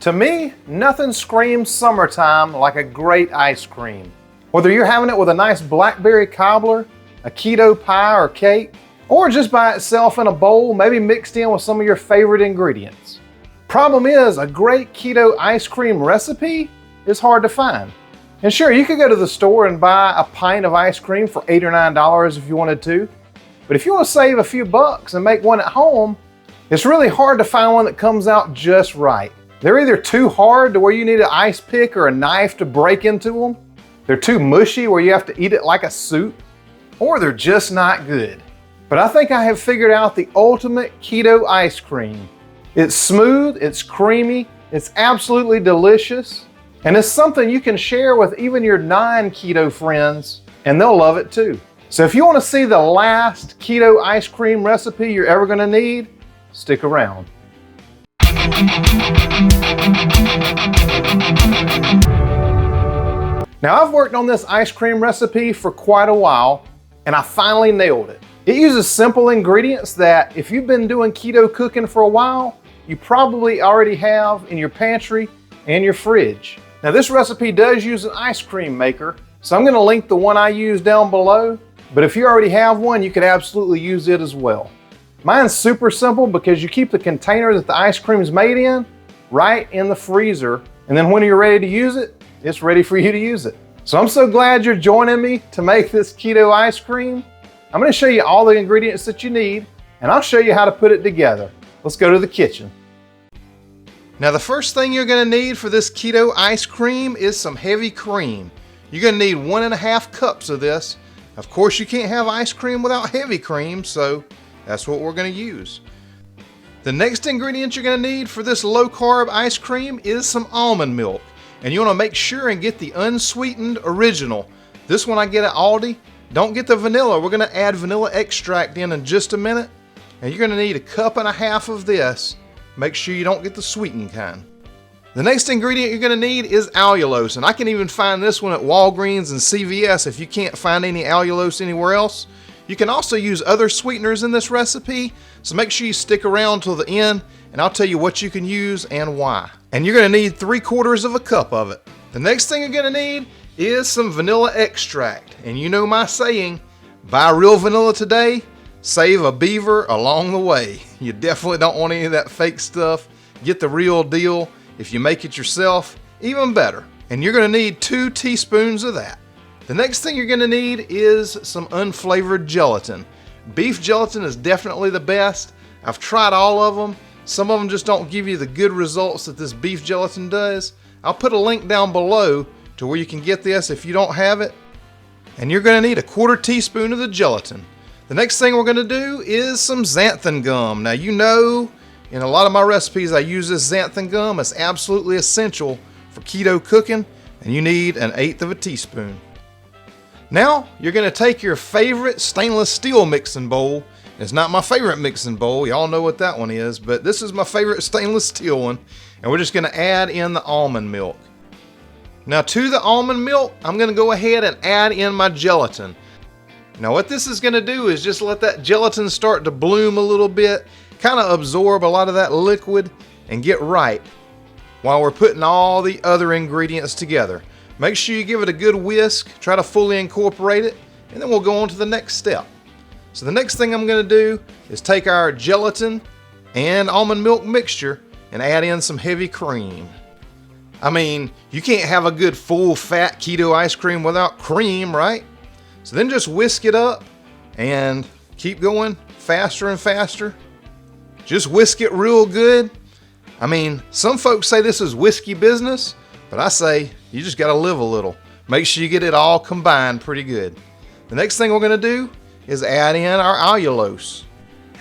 To me, nothing screams summertime like a great ice cream. Whether you're having it with a nice blackberry cobbler, a keto pie or cake, or just by itself in a bowl, maybe mixed in with some of your favorite ingredients. Problem is, a great keto ice cream recipe is hard to find. And sure, you could go to the store and buy a pint of ice cream for $8 or $9 if you wanted to, but if you want to save a few bucks and make one at home, it's really hard to find one that comes out just right. They're either too hard to where you need an ice pick or a knife to break into them, they're too mushy where you have to eat it like a soup, or they're just not good. But I think I have figured out the ultimate keto ice cream. It's smooth, it's creamy, it's absolutely delicious, and it's something you can share with even your non-keto friends, and they'll love it too. So if you want to see the last keto ice cream recipe you're ever going to need, stick around. Now, I've worked on this ice cream recipe for quite a while, and I finally nailed it. It uses simple ingredients that if you've been doing keto cooking for a while, you probably already have in your pantry and your fridge. Now, this recipe does use an ice cream maker, so I'm going to link the one I use down below, but if you already have one, you could absolutely use it as well. Mine's super simple because you keep the container that the ice cream is made in right in the freezer, and then when you're ready to use it, it's ready for you to use it. So I'm so glad you're joining me to make this keto ice cream. I'm going to show you all the ingredients that you need, and I'll show you how to put it together. Let's go to the kitchen. Now, the first thing you're going to need for this keto ice cream is some heavy cream. You're going to need 1.5 cups of this. Of course, you can't have ice cream without heavy cream, so that's what we're going to use. The next ingredient you're going to need for this low-carb ice cream is some almond milk. And you want to make sure and get the unsweetened original. This one I get at Aldi. Don't get the vanilla. We're going to add vanilla extract in just a minute. And you're going to need 1.5 cups of this. Make sure you don't get the sweetened kind. The next ingredient you're going to need is allulose. And I can even find this one at Walgreens and CVS if you can't find any allulose anywhere else. You can also use other sweeteners in this recipe, so make sure you stick around till the end and I'll tell you what you can use and why. And you're going to need 3/4 cup of it. The next thing you're going to need is some vanilla extract. And you know my saying, buy real vanilla today, save a beaver along the way. You definitely don't want any of that fake stuff. Get the real deal. If you make it yourself, even better. And you're going to need 2 teaspoons of that. The next thing you're going to need is some unflavored gelatin. Beef gelatin is definitely the best. I've tried all of them. Some of them just don't give you the good results that this beef gelatin does. I'll put a link down below to where you can get this if you don't have it. And you're going to need 1/4 teaspoon of the gelatin. The next thing we're going to do is some xanthan gum. Now, you know, in a lot of my recipes I use this xanthan gum. It's absolutely essential for keto cooking, and you need 1/8 teaspoon. Now, you're going to take your favorite stainless steel mixing bowl. It's not my favorite mixing bowl. Y'all know what that one is, but this is my favorite stainless steel one. And we're just going to add in the almond milk. Now, to the almond milk, I'm going to go ahead and add in my gelatin. Now, what this is going to do is just let that gelatin start to bloom a little bit, kind of absorb a lot of that liquid and get right while we're putting all the other ingredients together. Make sure you give it a good whisk, try to fully incorporate it, and then we'll go on to the next step. So the next thing I'm going to do is take our gelatin and almond milk mixture and add in some heavy cream. I mean, you can't have a good full fat keto ice cream without cream, right? So then just whisk it up and keep going faster and faster. Just whisk it real good. I mean, some folks say this is whiskey business, but I say you just got to live a little. Make sure you get it all combined pretty good. The next thing we're going to do is add in our allulose.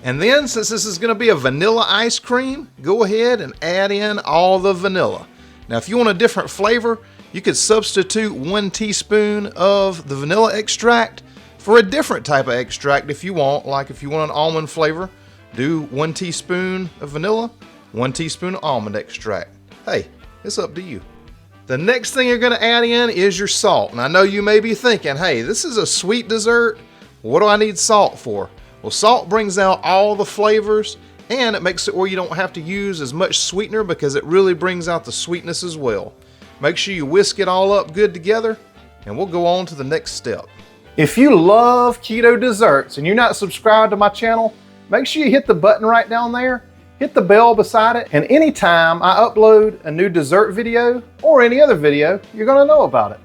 And then, since this is going to be a vanilla ice cream, go ahead and add in all the vanilla. Now, if you want a different flavor, you could substitute 1 teaspoon of the vanilla extract for a different type of extract if you want. Like if you want an almond flavor, do 1 teaspoon of vanilla, 1 teaspoon of almond extract. Hey, it's up to you. The next thing you're going to add in is your salt. And I know you may be thinking, hey, this is a sweet dessert. What do I need salt for? Well, salt brings out all the flavors And it makes it where you don't have to use as much sweetener because it really brings out the sweetness as well. Make sure you whisk it all up good together, and we'll go on to the next step. If you love keto desserts and you're not subscribed to my channel, make sure you hit the button right down there, hit the bell beside it, and anytime I upload a new dessert video or any other video, you're gonna know about it.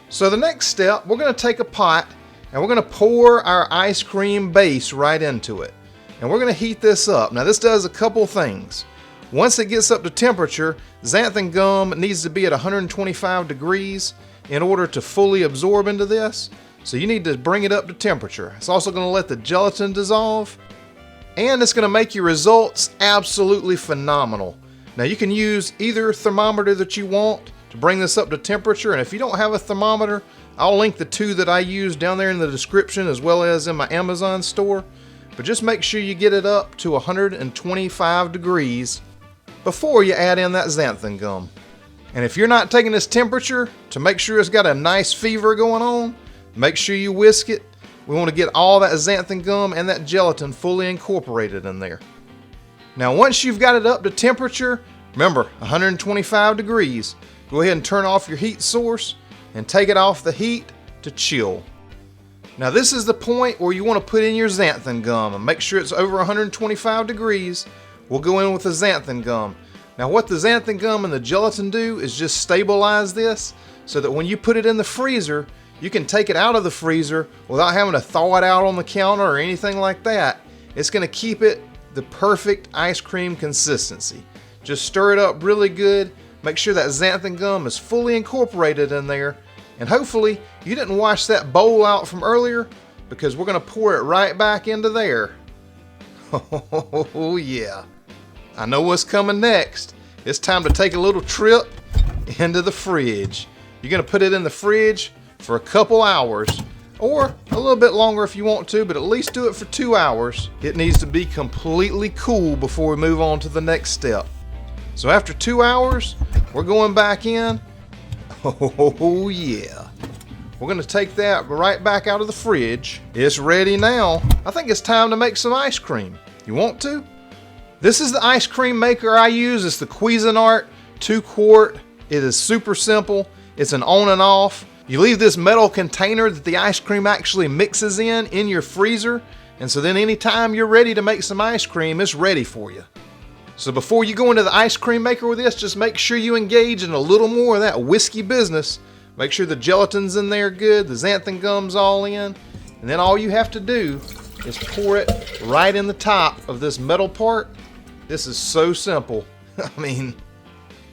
So the next step, we're gonna take a pot and we're gonna pour our ice cream base right into it. And we're gonna heat this up. Now this does a couple things. Once it gets up to temperature, xanthan gum needs to be at 125 degrees in order to fully absorb into this. So you need to bring it up to temperature. It's also gonna let the gelatin dissolve, and it's gonna make your results absolutely phenomenal. Now you can use either thermometer that you want to bring this up to temperature, and if you don't have a thermometer, I'll link the two that I use down there in the description as well as in my Amazon store. But just make sure you get it up to 125 degrees before you add in that xanthan gum. And if you're not taking this temperature to make sure it's got a nice fever going on, make sure you whisk it. We want to get all that xanthan gum and that gelatin fully incorporated in there. Now once you've got it up to temperature, remember 125 degrees, go ahead and turn off your heat source and take it off the heat to chill. Now this is the point where you want to put in your xanthan gum and make sure it's over 125 degrees. We'll go in with the xanthan gum. Now what the xanthan gum and the gelatin do is just stabilize this so that when you put it in the freezer, you can take it out of the freezer without having to thaw it out on the counter or anything like that. It's going to keep it the perfect ice cream consistency. Just stir it up really good. Make sure that xanthan gum is fully incorporated in there. And hopefully you didn't wash that bowl out from earlier, because we're going to pour it right back into there. Oh yeah. I know what's coming next. It's time to take a little trip into the fridge. You're going to put it in the fridge for a couple hours, or a little bit longer if you want to, but at least do it for 2 hours. It needs to be completely cool before we move on to the next step. So after 2 hours, we're going back in. Oh yeah. We're going to take that right back out of the fridge. It's ready now. I think it's time to make some ice cream. You want to? This is the ice cream maker I use. It's the Cuisinart 2-quart. It is super simple. It's an on and off. You leave this metal container that the ice cream actually mixes in your freezer. And so then anytime you're ready to make some ice cream, it's ready for you. So before you go into the ice cream maker with this, just make sure you engage in a little more of that whiskey business. Make sure the gelatin's in there good, the xanthan gum's all in, and then all you have to do is pour it right in the top of this metal part. This is so simple. I mean,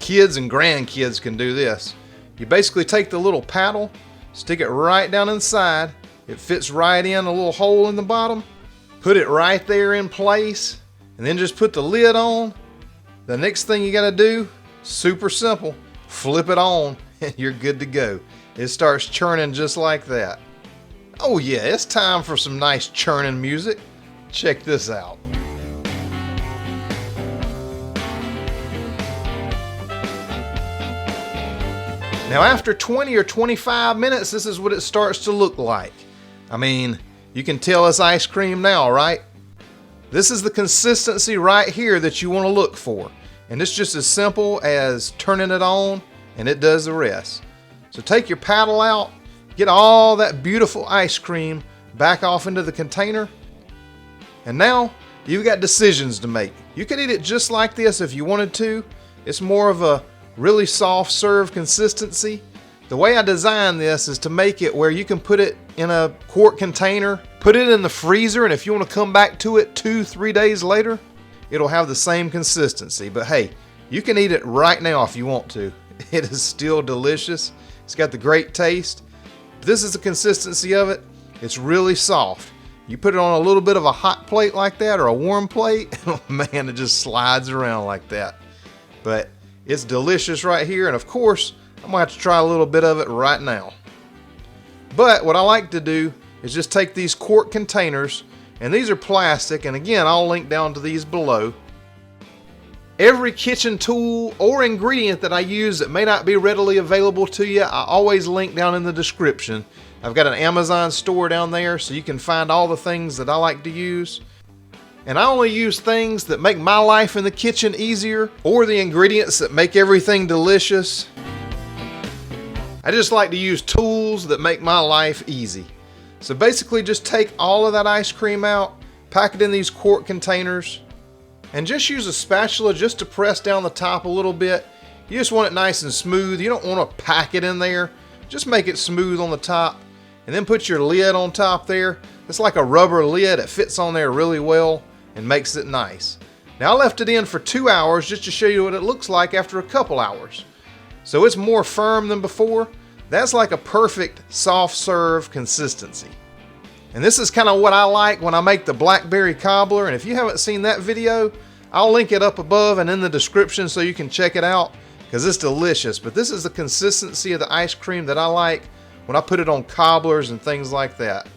kids and grandkids can do this. You basically take the little paddle, stick it right down inside. It fits right in a little hole in the bottom. Put it right there in place, and then just put the lid on. The next thing you gotta do, super simple, flip it on and you're good to go. It starts churning just like that. Oh yeah, it's time for some nice churning music. Check this out. Now after 20 or 25 minutes, this is what it starts to look like. I mean, you can tell it's ice cream now, right? This is the consistency right here that you want to look for. And it's just as simple as turning it on and it does the rest. So take your paddle out, get all that beautiful ice cream back off into the container. And now you've got decisions to make. You could eat it just like this if you wanted to. It's more of a really soft serve consistency. The way I designed this is to make it where you can put it in a quart container, put it in the freezer, and if you want to come back to it 2-3 days later, it'll have the same consistency. But hey, you can eat it right now if you want to. It is still delicious. It's got the great taste. This is the consistency of it. It's really soft. You put it on a little bit of a hot plate like that or a warm plate, oh man, it just slides around like that. But it's delicious right here, and of course, I'm gonna have to try a little bit of it right now. But what I like to do is just take these quart containers, and these are plastic, and again, I'll link down to these below. Every kitchen tool or ingredient that I use that may not be readily available to you, I always link down in the description. I've got an Amazon store down there, so you can find all the things that I like to use. and I only use things that make my life in the kitchen easier or the ingredients that make everything delicious. I just like to use tools that make my life easy. So basically just take all of that ice cream out, pack it in these quart containers, and just use a spatula just to press down the top a little bit. You just want it nice and smooth. You don't want to pack it in there. Just make it smooth on the top, and then put your lid on top there. It's like a rubber lid. It fits on there really well and makes it nice. Now I left it in for 2 hours just to show you what it looks like after a couple hours. So it's more firm than before. That's like a perfect soft serve consistency. And this is kind of what I like when I make the blackberry cobbler. And if you haven't seen that video, I'll link it up above and in the description so you can check it out, because it's delicious. But this is the consistency of the ice cream that I like when I put it on cobblers and things like that.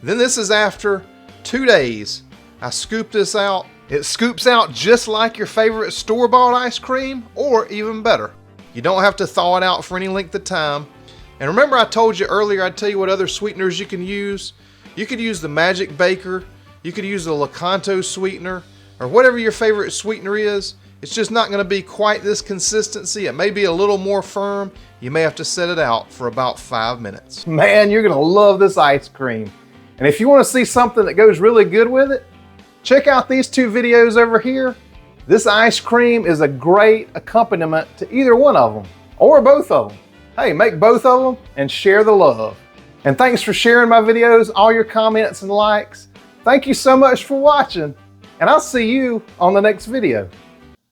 Then this is after 2 days. I scoop this out. It scoops out just like your favorite store-bought ice cream, or even better. You don't have to thaw it out for any length of time. And remember I told you earlier, I'd tell you what other sweeteners you can use. You could use the Magic Baker, you could use the Lakanto sweetener, or whatever your favorite sweetener is. It's just not going to be quite this consistency. It may be a little more firm. You may have to set it out for about 5 minutes. Man, you're going to love this ice cream. And if you want to see something that goes really good with it, check out these 2 videos over here. This ice cream is a great accompaniment to either one of them, or both of them. Hey, make both of them and share the love. And thanks for sharing my videos, all your comments and likes. Thank you so much for watching, and I'll see you on the next video.